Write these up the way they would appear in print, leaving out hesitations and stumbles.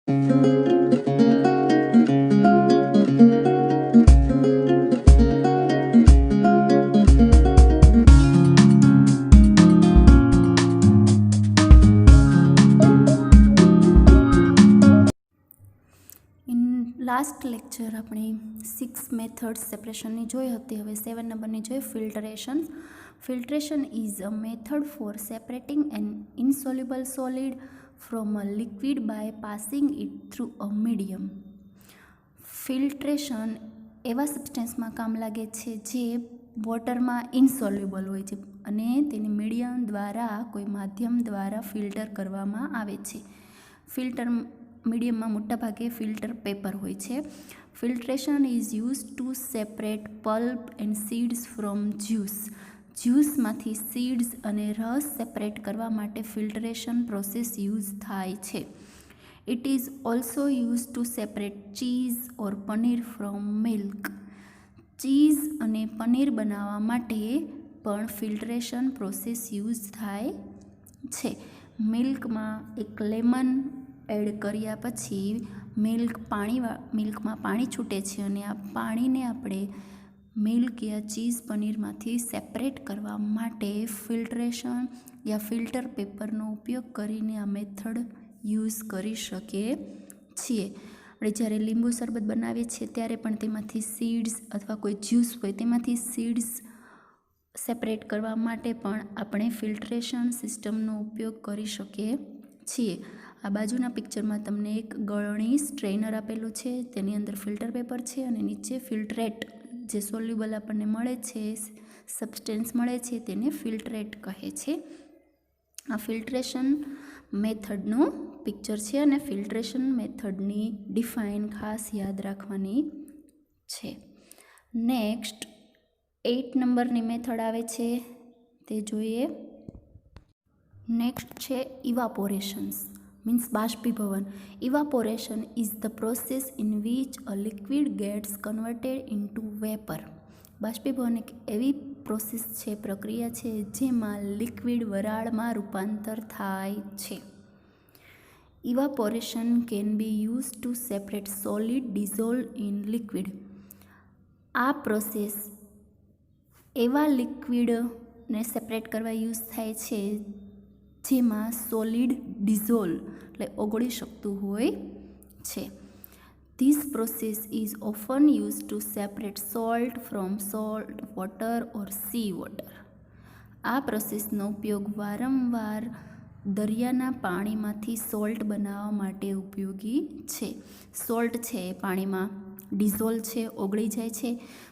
Last lecture આપણે 6 methods સેપરેશનની જોઈ હતી. હવે 7 નંબરની જોઈએ filtration. Filtration is a method for separating an insoluble solid from a liquid by passing it through a medium. Filtration એવા સબસ્ટેન્સમાં કામ લાગે છે જે વોટરમાં ઇનસોલ્યુબલ હોય છે અને તેને મીડિયમ દ્વારા કોઈ માધ્યમ દ્વારા ફિલ્ટર કરવામાં આવે છે. ફિલ્ટર મીડિયમમાં મોટાભાગે ફિલ્ટર પેપર હોય છે. Filtration is use to separate pulp and seeds from juice. જ્યુસમાંથી સીડ્સ અને રસ સેપરેટ કરવા માટે ફિલ્ટરેશન પ્રોસેસ યુઝ થાય છે. It is also use to separate cheese or paneer from milk. Cheese અને પનીર બનાવવા માટે પણ ફિલ્ટરેશન પ્રોસેસ યુઝ થાય છે. મિલ્કમાં એક લેમન એડ કર્યા પછી મિલ્કમાં પાણી છૂટે છે અને આ પાણીને આપણે મિલ્ક યા ચીઝ પનીરમાંથી સેપરેટ કરવા માટે ફિલ્ટરેશન યા ફિલ્ટર પેપરનો ઉપયોગ કરીને આ મેથડ યુઝ કરી શકીએ છીએ. આપણે જ્યારે લીંબુ શરબત બનાવીએ છીએ ત્યારે પણ તેમાંથી સીડ્સ અથવા કોઈ જ્યુસ હોય તેમાંથી સીડ્સ સેપરેટ કરવા માટે પણ આપણે ફિલ્ટરેશન સિસ્ટમનો ઉપયોગ કરી શકીએ છીએ. આ બાજુના પિક્ચરમાં તમને એક ગળણી સ્ટ્રેનર આપેલું છે, તેની અંદર ફિલ્ટર પેપર છે અને નીચે ફિલ્ટ્રેટ જે સોલ્યુબલ આપણને મળે છે, સબસ્ટેન્સ મળે છે, તેને ફિલ્ટ્રેટ કહે છે. આ ફિલ્ટ્રેશન મેથડનું પિક્ચર છે અને ફિલ્ટ્રેશન મેથડની ડિફાઇન ખાસ યાદ રાખવાની છે. નેક્સ્ટ 8 નંબરની મેથડ આવે છે તે જોઈએ. નેક્સ્ટ છે ઇવાપોરેશન્સ મીન્સ બાષ્પીભવન. Evaporation is the process in which a liquid gets converted into vapour. બાષ્પીભવન એક એવી પ્રોસેસ છે, પ્રક્રિયા છે જેમાં લિક્વિડ વરાળમાં રૂપાંતર થાય છે. Evaporation can be use to separate solid dissolve in liquid. આ પ્રોસેસ એવા લિક્વિડને સેપરેટ કરવા યુઝ થાય છે જેમાં સોલિડ ડિઝોલ્વ એટલે ઓગળી શકતું હોય છે. This process is often use to separate salt from salt water or C water. આ પ્રોસેસનો ઉપયોગ વારંવાર દરિયાના પાણીમાંથી સોલ્ટ બનાવવા માટે ઉપયોગી છે. સોલ્ટ છે એ પાણીમાં ડિઝોલ્વ છે, ઓગળી જાય છે,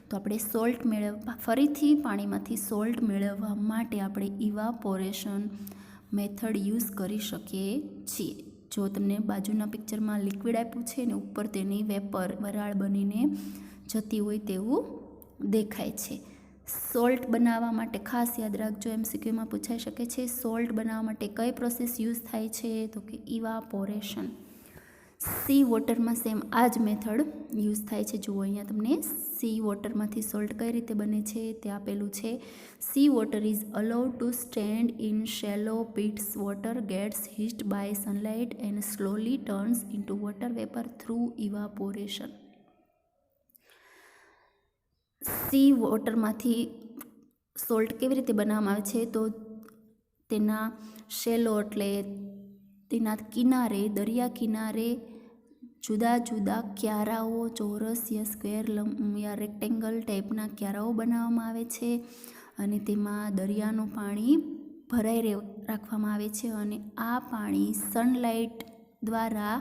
તો આપણે સોલ્ટ ફરીથી પાણીમાંથી સોલ્ટ મેળવવા માટે આપણે ઇવાપોરેશન મેથડ યુઝ કરી શકીએ છીએ. જો તમને બાજુના પિક્ચરમાં લિક્વિડ આપ્યું છે ને ઉપર તેની વેપર વરાળ બનીને જતી હોય તેવું દેખાય છે. સોલ્ટ બનાવવા માટે ખાસ યાદ રાખજો, MCQમાં પૂછાઈ શકે છે. સોલ્ટ બનાવવા માટે કઈ પ્રોસેસ યુઝ થાય છે તો કે ઇવાપોરેશન. સી વોટરમાં સેમ આ જ મેથડ યુઝ થાય છે. જુઓ અહીંયા તમને સી વોટરમાંથી સોલ્ટ કઈ રીતે બને છે તે આપેલું છે. Sea water is allowed to stand in shallow pits. Water gets heat by sunlight and slowly turns into water vapour through evaporation. Sea વોટરમાંથી સોલ્ટ કેવી રીતે બનાવવામાં આવે છે તો તેના શેલો એટલે તેના કિનારે, દરિયા કિનારે જુદા જુદા ક્યારાઓ, ચોરસ યા સ્ક્વેર યા રેક્ટેંગલ ટાઈપના ક્યારાઓ બનાવવામાં આવે છે અને તેમાં દરિયાનું પાણી ભરાઈ રાખવામાં આવે છે અને આ પાણી સનલાઇટ દ્વારા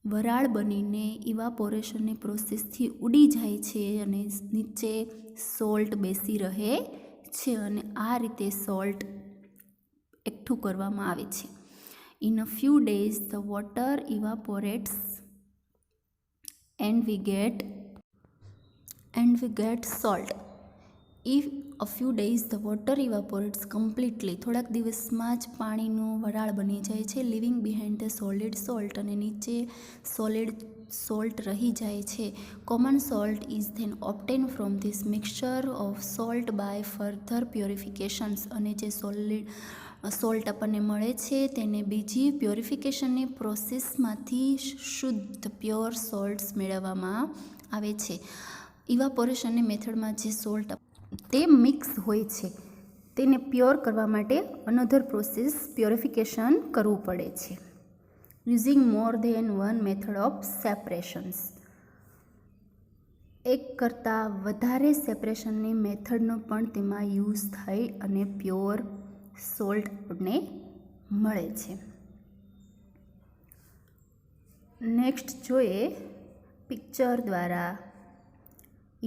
વરાળ બનીને ઇવાપોરેશનની પ્રોસેસથી ઉડી જાય છે અને નીચે સોલ્ટ બેસી રહે છે અને આ રીતે સોલ્ટ એકઠું કરવામાં આવે છે. In a few days the water evaporates and we get salt. If a few days the water evaporates completely, થોડાક દિવસમાં જ પાણીનું વરાળ બની જાય છે, leaving behind the solid salt, અને નીચે સોલિડ સોલ્ટ રહી જાય છે. Common salt is then obtained from this mixture of salt by further purifications. અને જે સોલિડ સોલ્ટ આપણને મળે છે તેને બીજી પ્યોરિફિકેશનની પ્રોસેસમાંથી શુદ્ધ પ્યોર સોલ્ટ્સ મેળવવામાં આવે છે. ઇવાપોરેશનની મેથડમાં જે સોલ્ટ તે મિક્સ હોય છે તેને પ્યોર કરવા માટે અનધર પ્રોસેસ પ્યોરિફિકેશન કરવું પડે છે. Using more than one method of separations. એક કરતાં વધારે સેપરેશનની મેથડનો પણ તેમાં યુઝ થઈ અને પ્યોર સોલ્ટ આપણને મળે છે. નેક્સ્ટ જોઈએ પિક્ચર દ્વારા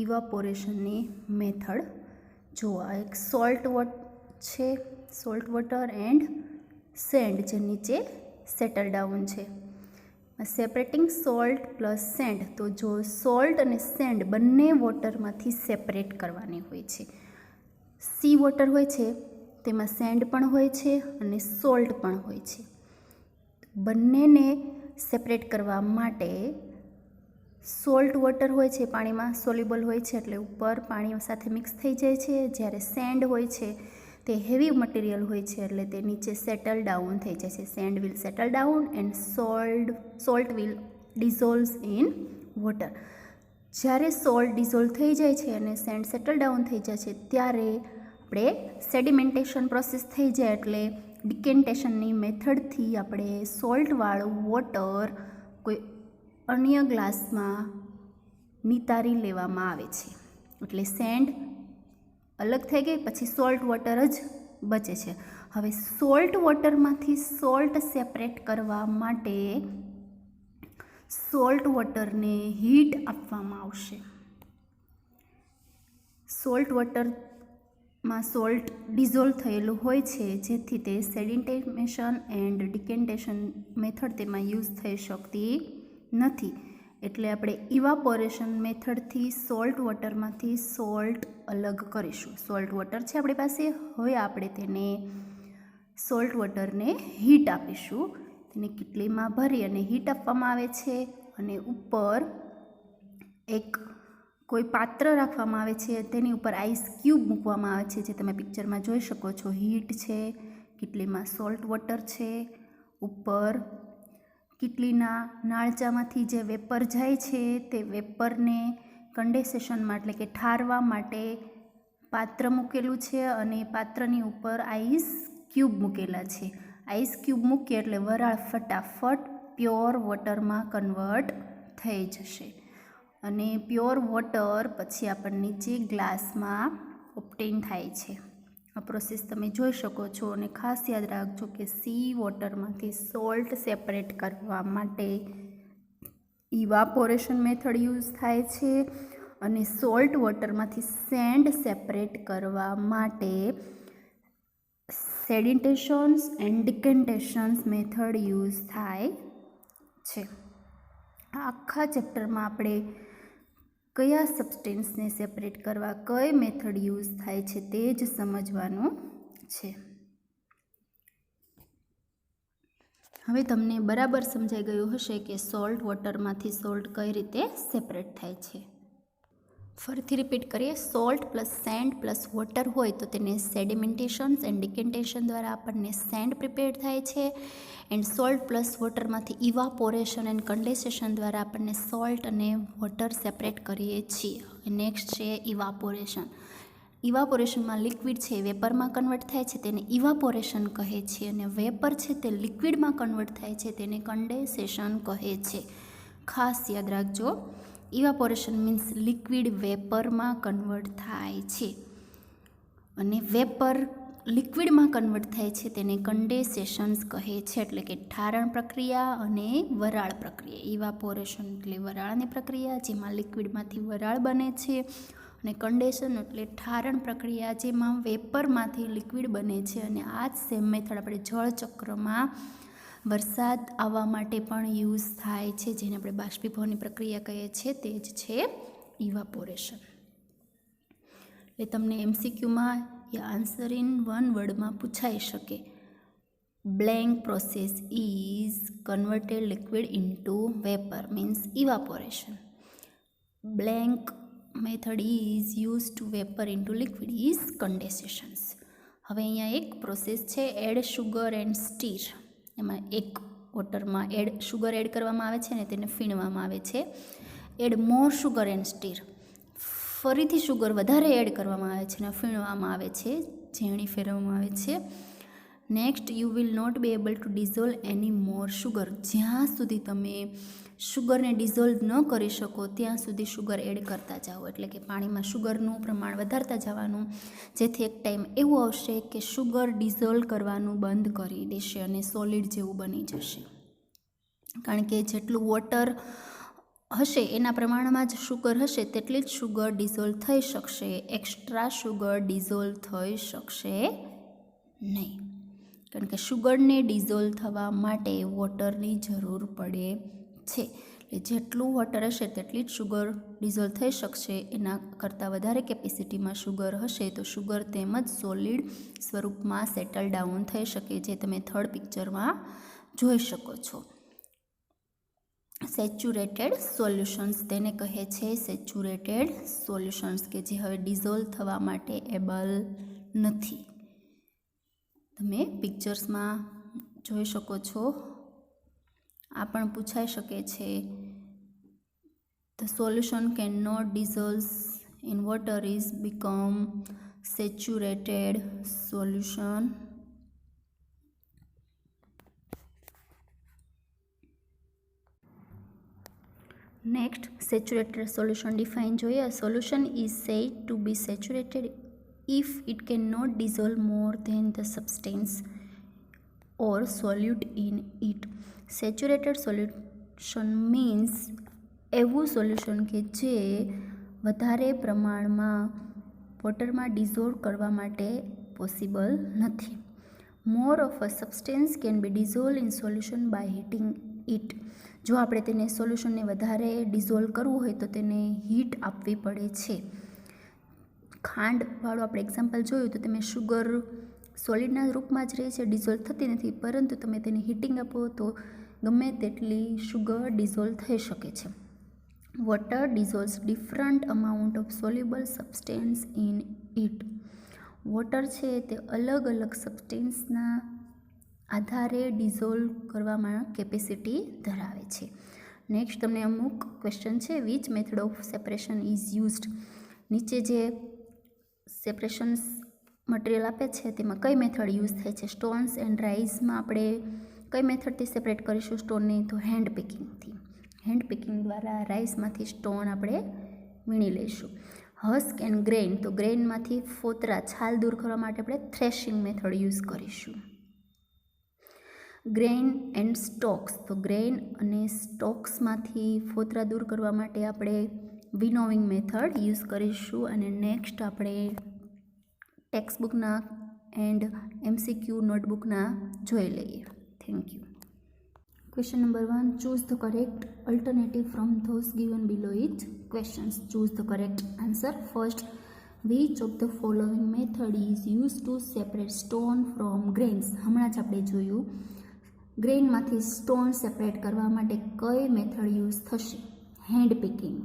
ઇવાપોરેશનની મેથડ. જો આ એક સોલ્ટ વોટર એન્ડ સેન્ડ જે નીચે સેટલ ડાઉન છે. સેપરેટિંગ સોલ્ટ પ્લસ સેન્ડ. તો જો સોલ્ટ અને સેન્ડ બંને વોટરમાંથી સેપરેટ કરવાની હોય છે. સી વોટર હોય છે તેમાં સેન્ડ પણ હોય છે અને સોલ્ટ પણ હોય છે. બંનેને સેપરેટ કરવા માટે સોલ્ટ વોટર હોય છે પાણીમાં સોલ્યુબલ હોય છે એટલે ઉપર પાણી સાથે મિક્સ થઈ જાય છે. જ્યારે સેન્ડ હોય છે તે હેવી મટીરિયલ હોય છે એટલે તે નીચે સેટલ ડાઉન થઈ જાય છે. Sand will settle down and salt will dissolves in water. જ્યારે સોલ્ટ ડિઝોલ્વ થઈ જાય છે અને સેન્ડ સેટલ ડાઉન થઈ જાય છે ત્યારે આપણે સેડિમેન્ટેશન પ્રોસેસ થઈ જાય એટલે ડિકેન્ટેશનની મેથડથી આપણે સોલ્ટવાળું વોટર કોઈ અન્ય ગ્લાસમાં નિતારી લેવામાં આવે છે. એટલે સેન્ડ અલગ થઈ ગઈ પછી સોલ્ટ વોટર જ બચે છે. હવે સોલ્ટ વોટરમાંથી સોલ્ટ સેપરેટ કરવા માટે સોલ્ટ વોટરને હીટ આપવામાં આવશે. સોલ્ટ વોટરમાં સોલ્ટ ડિઝોલ્વ થયેલું હોય છે જેથી તે સેડિમેન્ટેશન એન્ડ ડિકેન્ટેશન મેથડ તેમાં યુઝ થઈ શકતી નથી. એટલે આપણે ઇવાપોરેશન મેથડથી સોલ્ટ વોટરમાંથી સોલ્ટ અલગ કરીશું. સોલ્ટ વોટર છે આપણી પાસે. હવે આપણે તેને સોલ્ટ વોટરને હીટ આપીશું. તેને કીટલીમાં ભરી અને હીટ આપવામાં આવે છે અને ઉપર એક કોઈ પાત્ર રાખવામાં આવે છે. તેની ઉપર આઈસ ક્યુબ મૂકવામાં આવે છે જે તમે પિક્ચરમાં જોઈ શકો છો. હીટ છે, કીટલીમાં સોલ્ટ વોટર છે, ઉપર કીટલીના નાળચામાંથી જે વેપર જાય છે તે વેપરને કન્ડેન્સેશનમાં એટલે કે ઠારવા માટે પાત્ર મૂકેલું છે અને પાત્રની ઉપર આઈસ ક્યુબ મૂકેલા છે. આઈસ ક્યુબ મૂકીએ એટલે વરાળ ફટાફટ પ્યોર વોટરમાં કન્વર્ટ થઈ જશે અને પ્યોર વોટર પછી આપણને નીચે ગ્લાસમાં ઓબ્ટેન થાય છે. આ પ્રોસેસ તમે જોઈ શકો છો અને ખાસ યાદ રાખજો કે સી વોટરમાંથી સોલ્ટ સેપરેટ કરવા માટે ઇવાપોરેશન મેથડ યુઝ થાય છે અને સોલ્ટ વોટરમાંથી સેન્ડ સેપરેટ કરવા માટે સેડિમેન્ટેશન્સ એન્ડ ડિકેન્ટેશન્સ મેથડ યુઝ થાય છે. આખા ચેપ્ટરમાં આપણે કયા સબસ્ટેન્સને સેપરેટ કરવા કઈ મેથડ યુઝ થાય છે તે જ સમજવાનું છે. હવે તમને બરાબર સમજાઈ ગયું હશે કે સોલ્ટ વોટરમાંથી સોલ્ટ કઈ રીતે સેપરેટ થાય છે. ફરીથી રિપીટ કરીએ. Salt plus send plus water હોય તો તેને સેડિમેન્ટેશન્સ એન્ડ ડિકેન્ટેશન દ્વારા આપણને સેન્ડ પ્રિપેર થાય છે એન્ડ સોલ્ટ પ્લસ વોટરમાંથી ઇવાપોરેશન એન્ડ કન્ડેન્સેશન દ્વારા આપણને સોલ્ટ અને વોટર સેપરેટ કરીએ છીએ. નેક્સ્ટ છે ઇવાપોરેશન. ઇવાપોરેશનમાં લિક્વિડ છે વેપરમાં કન્વર્ટ થાય છે તેને ઇવાપોરેશન કહે છે અને વેપર છે તે લિક્વિડમાં કન્વર્ટ થાય છે તેને કન્ડેન્સેશન કહે છે. ખાસ યાદ રાખજો ઇવાપોરેશન મીન્સ લિક્વિડ વેપરમાં કન્વર્ટ થાય છે અને વેપર લિક્વિડમાં કન્વર્ટ થાય છે તેને કન્ડેન્સેશન્સ કહે છે. એટલે કે ઠારણ પ્રક્રિયા અને વરાળ પ્રક્રિયા. ઇવાપોરેશન એટલે વરાળની પ્રક્રિયા જેમાં લિક્વિડમાંથી વરાળ બને છે અને કન્ડેન્સેશન એટલે ઠારણ પ્રક્રિયા જેમાં વેપરમાંથી લિક્વિડ બને છે. અને આ જ સેમ મેથડ આપણે જળચક્રમાં વરસાદ આવવા માટે પણ યુઝ થાય છે જેને આપણે બાષ્પીભવનની પ્રક્રિયા કહીએ છીએ તે જ છે ઇવાપોરેશન. એટલે તમને એમસીક્યુમાં યા આન્સર ઇન વન વર્ડમાં પૂછાઈ શકે. Blank process is converted liquid into vapour means evaporation. Blank method is used to vapor into liquid is condensations. હવે અહીંયા એક પ્રોસેસ છે એડ શુગર એન્ડ સ્ટીર. એમાં એક વોટરમાં શુગર એડ કરવામાં આવે છે અને તેને ફીણવામાં આવે છે. Add more sugar and stir. ફરીથી શુગર વધારે એડ કરવામાં આવે છે અને ફીણવામાં આવે છે, ઝેણી ફેરવવામાં આવે છે. Next, you will not be able to dissolve any more sugar. જ્યાં સુધી તમે શુગરને ડિઝોલ્વ ન કરી શકો ત્યાં સુધી શુગર એડ કરતા જાઓ, એટલે કે પાણીમાં શુગરનું પ્રમાણ વધારતા જવાનું, જેથી એક ટાઈમ એવું આવશે કે શુગર ડિઝોલ્વ કરવાનું બંધ કરી દેશે અને સોલિડ જેવું બની જશે. કારણ કે જેટલું વોટર હશે એના પ્રમાણમાં જ શુગર હશે તેટલી જ શુગર ડિઝોલ્વ થઈ શકશે. એક્સ્ટ્રા શુગર ડિઝોલ્વ થઈ શકશે નહીં, કારણ કે શુગરને ડિઝોલ્વ થવા માટે વોટરની જરૂર પડે છે. એટલે જેટલું વોટર હશે તેટલી જ શુગર ડિઝોલ્વ થઈ શકશે. એના કરતાં વધારે કેપેસિટીમાં શુગર હશે તો શુગર તેમજ સોલિડ સ્વરૂપમાં સેટલ ડાઉન થઈ શકે, જે તમે થર્ડ પિક્ચરમાં જોઈ શકો છો. સેચ્યુરેટેડ સોલ્યુશન્સ તેને કહે છે, સેચ્યુરેટેડ સોલ્યુશન્સ, કે જે હવે ડિઝોલ્વ થવા માટે એબલ નથી. તમે પિક્ચર્સમાં જોઈ શકો છો. આ પણ પૂછાઈ શકે છે. The solution can not dissolve in water is become saturated solution. Next, saturated solution define જોઈએ. A solution is said to be saturated if it cannot dissolve more than the substance or solute in it. Saturated solution means એવું solution કે જે વધારે પ્રમાણમાં વોટરમાં dissolve કરવા માટે possible નથી. More of a substance can be dissolve in solution by heating it. જો આપણે તેને સોલ્યુશનને વધારે ડિઝોલ્વ કરવું હોય તો તેને હીટ આપવી પડે છે. ખાંડવાળું આપણે એક્ઝામ્પલ જોયું તો તમે શુગર સોલિડના રૂપમાં જ રહે છે, ડિઝોલ્વ થતી નથી, પરંતુ તમે તેને હીટિંગ આપો તો ગમે તેટલી શુગર ડિઝોલ્વ થઈ શકે છે. Water dissolves different amount of soluble substance in it. Water છે તે અલગ અલગ સબસ્ટેન્સના આધારે ડિઝોલ્વ કરવામાં કેપેસિટી ધરાવે છે. નેક્સ્ટ તમને અમુક ક્વેશ્ચન છે. Which method of separation is used. નીચે જે સેપરેશન્સ મટીરિયલ આપે છે તેમાં કઈ મેથડ યુઝ થાય છે. સ્ટોન્સ એન્ડ રાઈસમાં આપણે કઈ મેથડથી સેપરેટ કરીશું સ્ટોનને? તો હેન્ડ પિકિંગથી. હેન્ડ પિકિંગ દ્વારા રાઈસમાંથી સ્ટોન આપણે વીણી લઈશું. હસ્ક એન્ડ ગ્રેઇન, તો ગ્રેઇનમાંથી ફોતરા છાલ દૂર કરવા માટે આપણે થ્રેશિંગ મેથડ યુઝ કરીશું. ગ્રેઇન એન્ડ સ્ટોક્સ, તો ગ્રેઇન અને સ્ટોક્સમાંથી ફોતરા દૂર કરવા માટે આપણે વિનોવિંગ મેથડ યુઝ કરીશું. અને નેક્સ્ટ આપણે ટેક્સ્ટબુકના એન્ડ MCQ નોટબુકના જોઈ લઈએ. Thank you. Question number 1. Choose the correct alternative from those given below each questions. Choose the correct answer. First, which of the following method is used to separate stone from grains? હમણાં જ આપણે જોયું ગ્રેઇનમાંથી stone separate કરવા માટે કઈ method use થશે? Hand picking.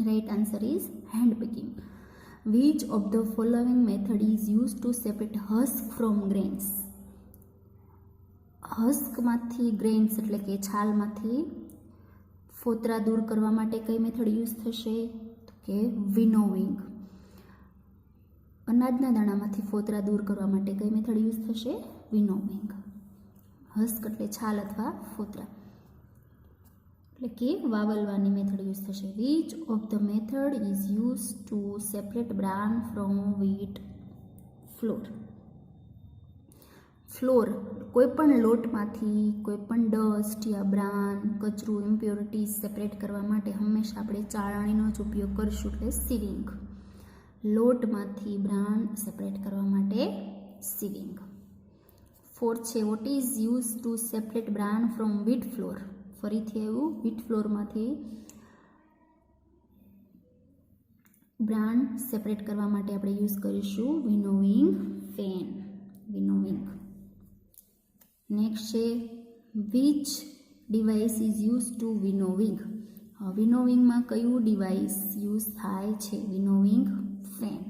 Right answer is hand picking. Which of the following method is used to separate husk from grains? હસ્કમાંથી grains એટલે કે છાલમાંથી ફોતરા દૂર કરવા માટે કઈ મેથડ યુઝ થશે? તો કે વિનોવિંગ. અનાજના દાણામાંથી ફોતરા દૂર કરવા માટે કઈ મેથડ યુઝ થશે? વિનોવિંગ. હસ્ક એટલે છાલ અથવા ફોતરા, એટલે કે વાવલવાની મેથડ યુઝ થશે. Which of the method is use to separate બ્રાન from wheat floor? Floor કોઈપણ લોટમાંથી કોઈપણ ડસ્ટ યા બ્રાન, કચરું, ઇમ્પ્યોરિટીઝ સેપરેટ કરવા માટે હંમેશા આપણે ચાળણીનો જ ઉપયોગ કરીશું, એટલે સિવિંગ. લોટમાંથી બ્રાન સેપરેટ કરવા માટે સિવિંગ. ફોર્થ છે what is use to separate બ્રાન from wheat floor? ફરીથી એવું વ્હીટ ફ્લોરમાંથી બ્રાન સેપરેટ કરવા માટે આપણે યુઝ કરીશું વિનોવિંગ ફેન. વિનોવિંગ. નેક્સ્ટ છે which device is use to winnowing? વિનોવિંગમાં કયું ડિવાઇસ યુઝ થાય છે? Winnowing fan.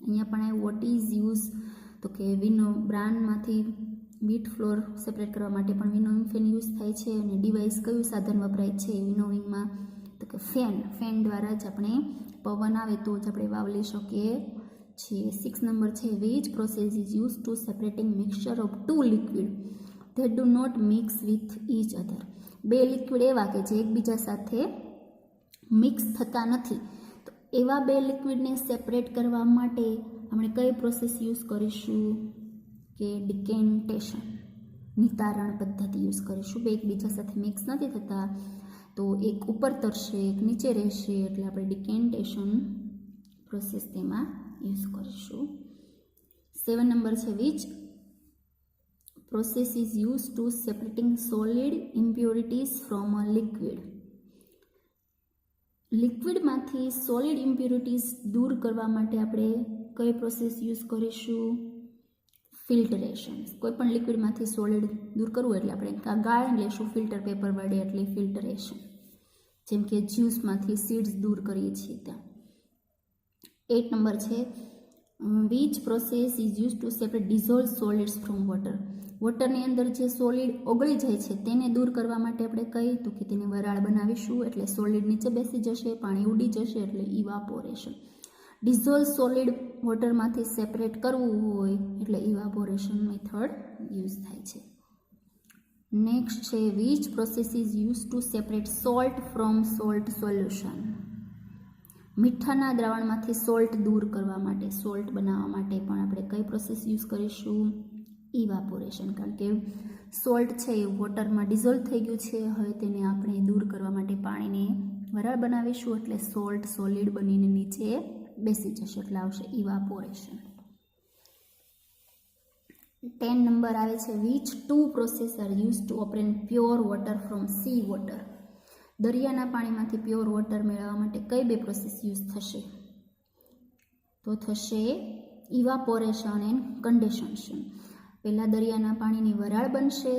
અહીંયા પણ વોટ ઇઝ યુઝ તો કે બ્રાન્ડમાંથી વ્હીટ ફ્લોર સેપરેટ કરવા માટે પણ વિનોવિંગ ફેન યુઝ થાય છે. અને ડિવાઇસ કયું સાધન વપરાય છે વિનોવિંગમાં? તો કે ફેન દ્વારા જ આપણે પવન આવે તો જ આપણે વાવ લઈ શકીએ છીએ. 6 નંબર છે which process is use to separating mixture of two liquid that do not mix with each other. બે લિક્વિડ એવા કે જે એકબીજા સાથે મિક્સ થતા નથી, તો એવા બે લિક્વિડને સેપરેટ કરવા માટે આપણે કઈ પ્રોસેસ યુઝ કરીશું? કે ડિકેન્ટેશન, નિતારણ પદ્ધતિ યુઝ કરીશું. બે એકબીજા સાથે મિક્સ નથી થતા તો એક ઉપર તરશે એક નીચે રહેશે, એટલે આપણે ડિકેન્ટેશન પ્રોસેસ તેમાં યુઝ કરીશું. 7 નંબર છે which process is use to separating solid impurities from a liquid. લિક્વિડમાંથી સોલિડ ઇમ્પ્યોરિટીઝ દૂર કરવા માટે આપણે કઈ પ્રોસેસ યુઝ કરીશું? ફિલ્ટરેશન. કોઈ પણ લિક્વિડમાંથી સોલિડ દૂર કરવું એટલે આપણે ગાળી લેશું ફિલ્ટર પેપર વડે, એટલે ફિલ્ટરેશન. જેમ કે જ્યુસમાંથી સીડ્સ દૂર કરીએ છીએ ત્યાં. 8 નંબર છે which process is use to separate dissolve solids from water. વોટરની અંદર જે સોલિડ ઓગળી જાય છે તેને દૂર કરવા માટે આપણે કઈ? તો કે તેને વરાળ બનાવીશું, એટલે સોલિડ નીચે બેસી જશે, પાણી ઉડી જશે, એટલે ઇવાપોરેશન. ડિઝોલ્વ સોલિડ વોટરમાંથી સેપરેટ કરવું હોય એટલે ઇવાપોરેશન મેથડ યુઝ થાય છે. નેક્સ્ટ છે which process is use to separate salt from salt solution. મીઠાના દ્રાવણમાંથી સોલ્ટ દૂર કરવા માટે, સોલ્ટ બનાવવા માટે પણ આપણે કઈ પ્રોસેસ યુઝ કરીશું? ઇવાપોરેશન. કારણ કે સોલ્ટ છે એ વોટરમાં ડિઝોલ્વ થઈ ગયું છે, હવે તેને આપણે દૂર કરવા માટે પાણીને વરાળ બનાવીશું, એટલે સોલ્ટ સોલિડ બનીને નીચે બેસી જશે, એટલે આવશે ઇવાપોરેશન. 10 નંબર આવે છે which two process are use to obtain pure water from sea water. દરિયાના પાણીમાંથી પ્યોર વોટર મેળવવા માટે કઈ બે પ્રોસેસ યુઝ થશે? તો થશે ઇવાપોરેશન એન્ડ કન્ડેન્સેશન. પહેલાં દરિયાના પાણીની વરાળ બનશે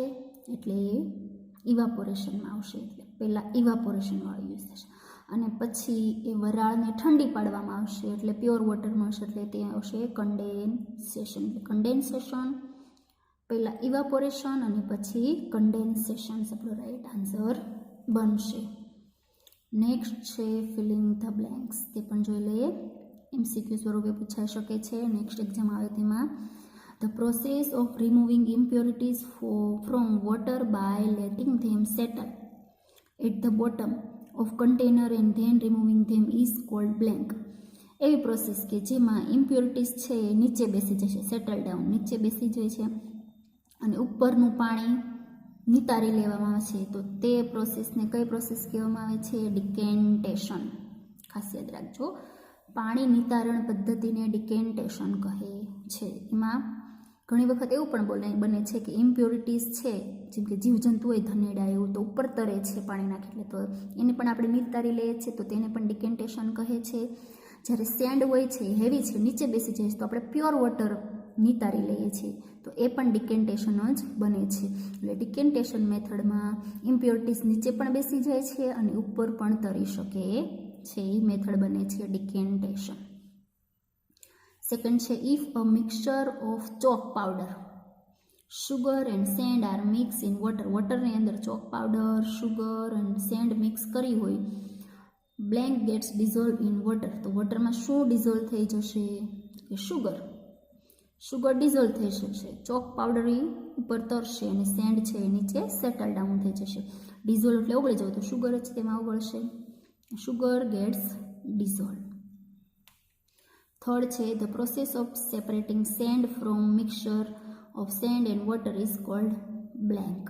એટલે ઇવાપોરેશનમાં આવશે, એટલે પહેલાં ઇવાપોરેશનવાળું યુઝ થશે. અને પછી એ વરાળને ઠંડી પાડવામાં આવશે એટલે પ્યોર વોટર મળશે, એટલે તે આવશે કન્ડેન્સેશન. કન્ડેન્સેશન પહેલાં ઇવાપોરેશન અને પછી કન્ડેન્સેશન આપણો રાઈટ આન્સર બનશે. નેક્સ્ટ છે ફિલિંગ ધ બ્લેન્ક્સ. તે પણ જોઈ લઈએ, MCQ સ્વરૂપે પૂછાઈ શકે છે. નેક્સ્ટ એક્ઝામ આવે તેમાં the process of removing impurities from water by letting them settle at the bottom of container and then removing them is called blank. એવી પ્રોસેસ કે જેમાં ઇમ્પ્યોરિટીઝ છે એ નીચે બેસી જશે, સેટલ ડાઉન નીચે બેસી જાય છે અને ઉપરનું પાણી નિતારી લેવામાં આવે છે, તો તે પ્રોસેસને કઈ પ્રોસેસ કહેવામાં આવે છે? ડિકેન્ટેશન. ખાસ યાદ રાખજો, પાણી નિતારણ પદ્ધતિને ડિકેન્ટેશન કહે છે. એમાં ઘણી વખત એવું પણ બને છે કે ઇમ્પ્યોરિટીઝ છે, જેમ કે જીવજંતુ હોય ધનેડા એવું, તો ઉપર તરે છે પાણી નાખે એટલે, તો એને પણ આપણે નિતારી લઈએ છીએ, તો તેને પણ ડિકેન્ટેશન કહે છે. જ્યારે સેન્ડ હોય છે હેવી છે નીચે બેસી જાય છે તો આપણે પ્યોર વોટર નિતારી લઈએ છીએ, તો એ પણ ડિકેન્ટેશન જ બને છે. એટલે ડિકેન્ટેશન મેથડમાં ઇમ્પ્યોરિટીઝ નીચે પણ બેસી જાય છે અને ઉપર પણ તરી શકે છે, એ મેથડ બને છે ડિકેન્ટેશન. સેકન્ડ છે if a mixture of chalk powder, sugar and sand are mix in water. વોટરની અંદર chalk powder, sugar and sand mix કરી હોય, blank gets dissolve in water. તો વોટરમાં શું ડિઝોલ્વ થઈ જશે? કે સુગર ડિઝોલ્વ થઈ જશે, ચોક પાવડર ઉપર તરશે અને સેન્ડ છે એ નીચે સેટલ ડાઉન થઈ જશે. ડિઝોલ્વ એટલે ઓગળી જવું, તો સુગર જ તેમાં ઓગળશે, સુગર ગેટ્સ ડિઝોલ્વ. થર્ડ છે the process of separating sand from mixture of sand and water is called blank.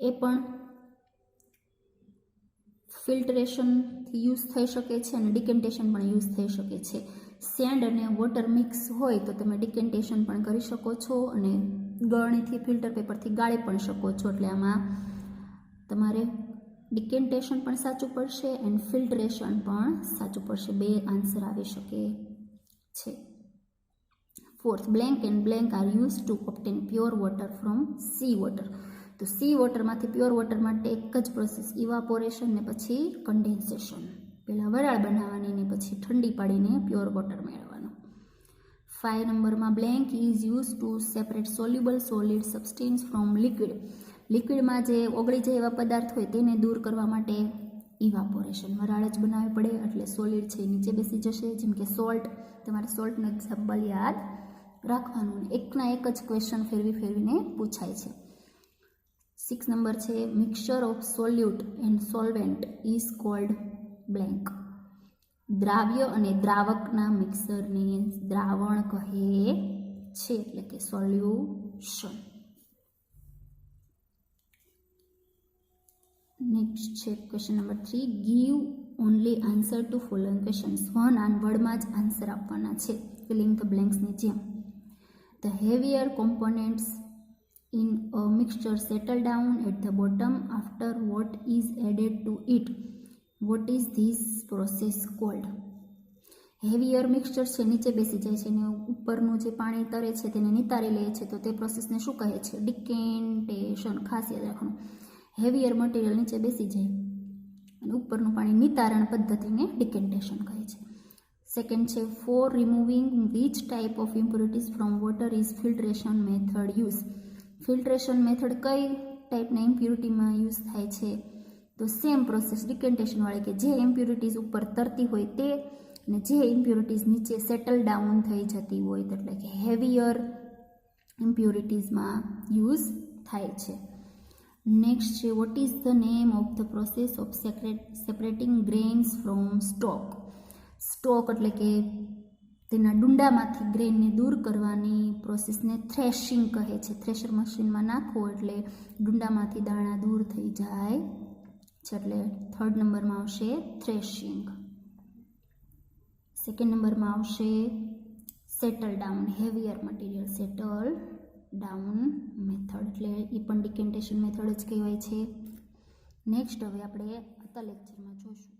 એ પણ ફિલ્ટરેશનથી યુઝ થઈ શકે છે અને ડિકેન્ટેશન પણ યુઝ થઈ શકે છે. સેન્ડ અને વોટર મિક્સ હોય તો તમે ડિકેન્ટેશન પણ કરી શકો છો અને ગળણીથી ફિલ્ટર પેપરથી ગાળી પણ શકો છો, એટલે આમાં તમારે ડિકેન્ટેશન પણ સાચું પડશે એન્ડ ફિલ્ટરેશન પણ સાચું પડશે, બે આન્સર આવી શકે છે. Fourth, blank and blank are use to obtain pure water from sea water. તો સી વોટરમાંથી પ્યોર વોટર માટે એક જ પ્રોસેસ, ઇવાપોરેશન ને પછી કન્ડેન્સેશન. પહેલાં વરાળ બનાવવાની ને પછી ઠંડી પાડીને પ્યોર વોટર મેળવવાનો. 5 નંબરમાં blank is use to separate soluble solid substance from liquid. લિક્વિડમાં જે ઓગળી જાય એવા પદાર્થ હોય તેને દૂર કરવા માટે ઇવાપોરેશન, વરાળ જ બનાવવી પડે, એટલે સોલિડ છે એ નીચે બેસી જશે. જેમ કે સોલ્ટ, તમારે સોલ્ટનું એક્ઝામ્પલ યાદ રાખવાનું. એકના એક જ ક્વેશ્ચન ફેરવીને પૂછાય છે. 6 નંબર છે mixture of solute and solvent is called blank. દ્રાવ્ય અને દ્રાવકના મિક્સરને દ્રાવણ કહે છે, એટલે કે સોલ્યુશન. નેક્સ્ટ છે question number 3. Give only answer to following questions. 1 વર્ડમાં જ આન્સર આપવાના છે, ફિલિંગ ધ બ્લેન્ક્સની જેમ. ધ heavier components in a mixture settle down at the bottom after what is added to it. What is this process called? Heavier mixture છે નીચે બેસી જાય છે અને ઉપરનું જે પાણી તરે છે તેને નિતારી લે છે, તો તે પ્રોસેસને શું કહે છે? ડિકેન્ટેશન. ખાસ યાદ રાખવાનું, હેવિયર મટીરિયલ નીચે બેસી જાય અને ઉપરનું પાણી નિતારણ પદ્ધતિને ડિકેન્ટેશન કહે છે. સેકન્ડ છે for removing which type of impurities from water is filtration method use. Filtration method કઈ ટાઈપના ઇમ્પ્યુરિટીમાં યુઝ થાય છે? તો સેમ પ્રોસેસ ડિકેન્ટેશનવાળી, કે જે ઇમ્પ્યુરિટીઝ ઉપર તરતી હોય તે અને જે ઇમ્પ્યુરિટીઝ નીચે સેટલ ડાઉન થઈ જતી હોય, એટલે કે હેવિયર ઇમ્પ્યુરિટીઝમાં યુઝ થાય છે. નેક્સ્ટ છે what is the name of the process of સેપરેટિંગ grains from stock. Stock એટલે કે તેના ડુંડામાંથી ગ્રેનને દૂર કરવાની પ્રોસેસને થ્રેશિંગ કહે છે. થ્રેશર મશીનમાં નાખો એટલે ડુંડામાંથી દાણા દૂર થઈ જાય છે, એટલે 3rd નંબરમાં આવશે થ્રેશિંગ. 2nd નંબરમાં આવશે settle down. Heavier material settle down method, એટલે એ પણ ડિકેન્ટેશન મેથડ જ કહેવાય છે. નેક્સ્ટ હવે આપણે આવતા લેક્ચરમાં જોઈશું.